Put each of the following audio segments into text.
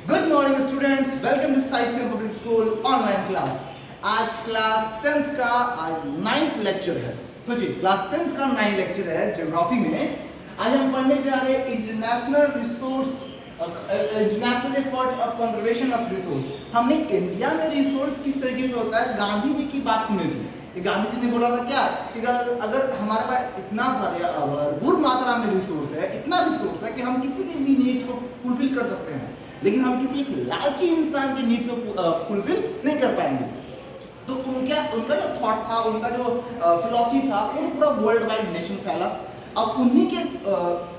Good morning students, welcome to science public school online class. आज class 10th का आज 9th lecture है। सोचिए, क्लास 10th का 9th लेक्चर है ज्योग्राफी में। आज हम पढ़ने जा रहे हैं international effort of conservation of resource. हमने इंडिया में रिसोर्स किस तरीके से होता है, गांधी जी की बात सुनी थी। गांधी जी ने बोला था क्या कि अगर हमारे पास इतना भरपूर मात्रा में रिसोर्स है, इतना रिसोर्स है कि हम किसी भी नीड को फुलफिल कर सकते हैं, लेकिन हम किसी एक लालची इंसान के नीड्स को फुलफिल नहीं कर पाएंगे। तो उनका जो थॉट था, उनका जो फिलॉसफी था, वो तो पूरा वर्ल्ड वाइड नेशन फैला। अब उन्हीं के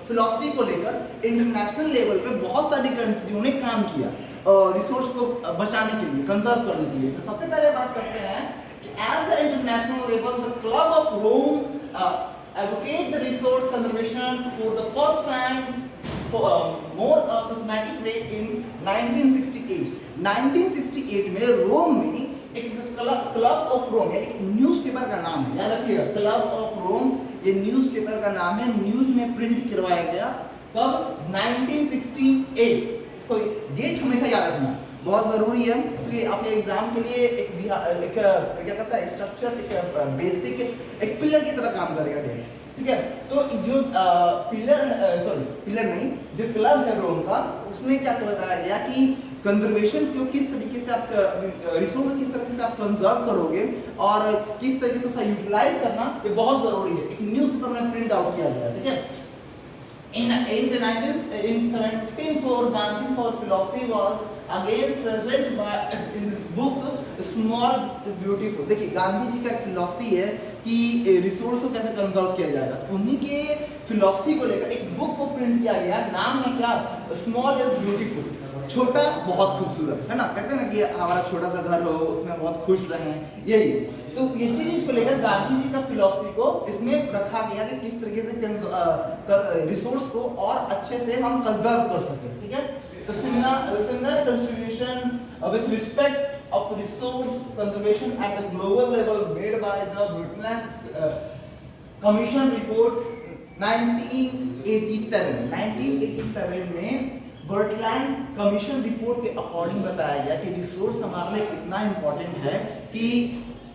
फिलॉसफी को लेकर इंटरनेशनल लेवल पे बहुत सारी कंट्रियों ने काम किया रिसोर्स को बचाने के लिए, कंजर्व करने के लिए। तो सबसे पहले बात करते हैं कि at the international level the club of Rome advocate the resource conservation for the first time for more systematic way in 1968. 1968 में रोम में एक क्लब ऑफ रोम, एक न्यूज़पेपर का नाम है, याद रखिएगा, क्लब ऑफ रोम ये न्यूज़पेपर का नाम है। न्यूज़ में प्रिंट करवाया गया कब? 1968। इसको डेट हमेशा याद रखना बहुत ज़रूरी है, क्योंकि आपके एग्जाम के लिए एक क्या कहता है स्ट्रक्चर, एक बेसिक, एक पिलर की तरह काम करेगा डेट। ठीक है, तो जो पिलर नहीं, जो क्लब है रोम का, उसमें क्या बताया गया कि कंजर्वेशन को किस तरीके से आप रिसोर्स को किस तरीके से आप कंजर्व करोगे और किस तरीके से उसका यूटिलाइज करना, ये बहुत ज़रूरी है। एक न्यूज़पेपर में प्रिंट आउट किया गया। ठीक है, in 1704 Gandhi for philosophy was again present by in this book small is beautiful। देखिए, गांधी जी का फिलॉसफी है कि रिसोर्स को कैसे कंजर्व किया जाएगा। उन्हीं के फिलॉसफी को लेकर एक बुक को प्रिंट किया गया, नाम है क्या? स्मॉल इज ब्यूटीफुल, छोटा बहुत खूबसूरत, है ना। कहते हैं ना कि हमारा छोटा सा घर हो, उसमें बहुत खुश रहें, यही। तो इसी चीज को लेकर गांधी जी का फिलॉसफी को इसमें रखा गया कि किस तरीके से रिसोर्स को और अच्छे से हम कंजर्व कर सकें। ठीक है, तो similar constitution with respect of resource conservation at the global level made by the Woodland commission report 1987 में बर्टलैंड कमीशन रिपोर्ट के अकॉर्डिंग बताया गया कि रिसोर्स हमारे लिए इतना इंपॉर्टेंट है कि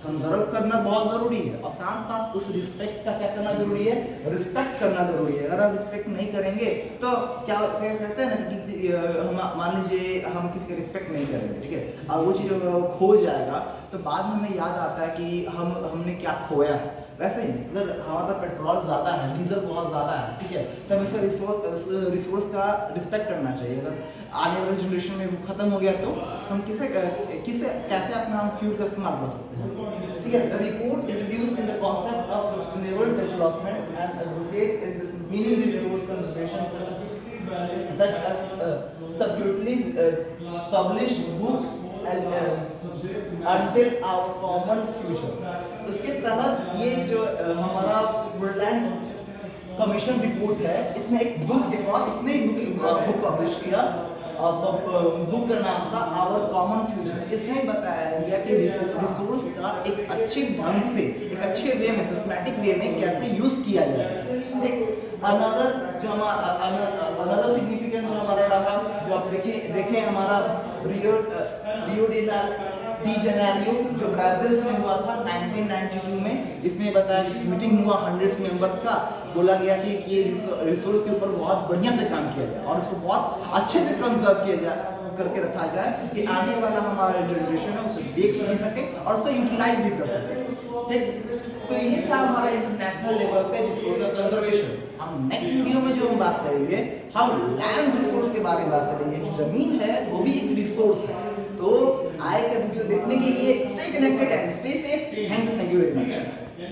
कंजर्व करना बहुत जरूरी है, और साथ साथ उस रिस्पेक्ट का क्या करना जरूरी है? रिस्पेक्ट करना जरूरी है। अगर आप रिस्पेक्ट नहीं करेंगे तो क्या कहते हैं ना कि हम मान लीजिए हम किसी का रिस्पेक्ट नहीं करेंगे, ठीक है, और वो चीज़ अगर वो खो जाएगा तो बाद में हमें याद आता है कि हमने क्या खोया है। वैसे ही अगर हमारे पास पेट्रोल ज़्यादा है, डीजल बहुत ज़्यादा है, ठीक है, तो हमें रिसोर्स का रिस्पेक्ट करना चाहिए। अगर आने वाले जनरेशन में वो खत्म हो गया तो हम कैसे अपना फ्यूल का इस्तेमाल कर सकते हैं। ठीक है, the report introduce in the concept of sustainable development and advocate in this meaning resource conservation such as subtly published book until our common future। उसके तहत ये जो हमारा वुडलैंड कमीशन रिपोर्ट है, इसने एक बुक पब्लिश किया। बुक का नाम था आवर कॉमन फ्यूचर। इसमें बताया गया कि रिसोर्स का एक अच्छे ढंग से, एक अच्छे वे में, सिस्टमैटिक वे में कैसे यूज किया जाए। ठीक, अनदर सिग्निफिकेंट जो हमारा रहा, जो आप देखें हमारा रियो डी जेनेरियो जो ब्राजील में हुआ था 1992 में। इसमें बताया कि मीटिंग हुआ 100 मेंबर्स का, बोला गया कि ये रिसोर्स के ऊपर बहुत बढ़िया से काम किया जाए और उसको बहुत अच्छे से कंजर्व किया जाए, करके रखा जाए कि आने वाला हमारा जनरेशन है उसे देख समझ सके और उसको यूटिलाइज भी कर सके। ठीक, तो ये था हमारा इंटरनेशनल लेवल पे रिसोर्स कंजर्वेशन। हम नेक्स्ट वीडियो में जो हम बात करेंगे, हम लैंड रिसोर्स के बारे में बात करेंगे। जो जमीन है वो भी एक रिसोर्स है। तो आए का वीडियो देखने के लिए stay connected and stay safe. Thank you very much.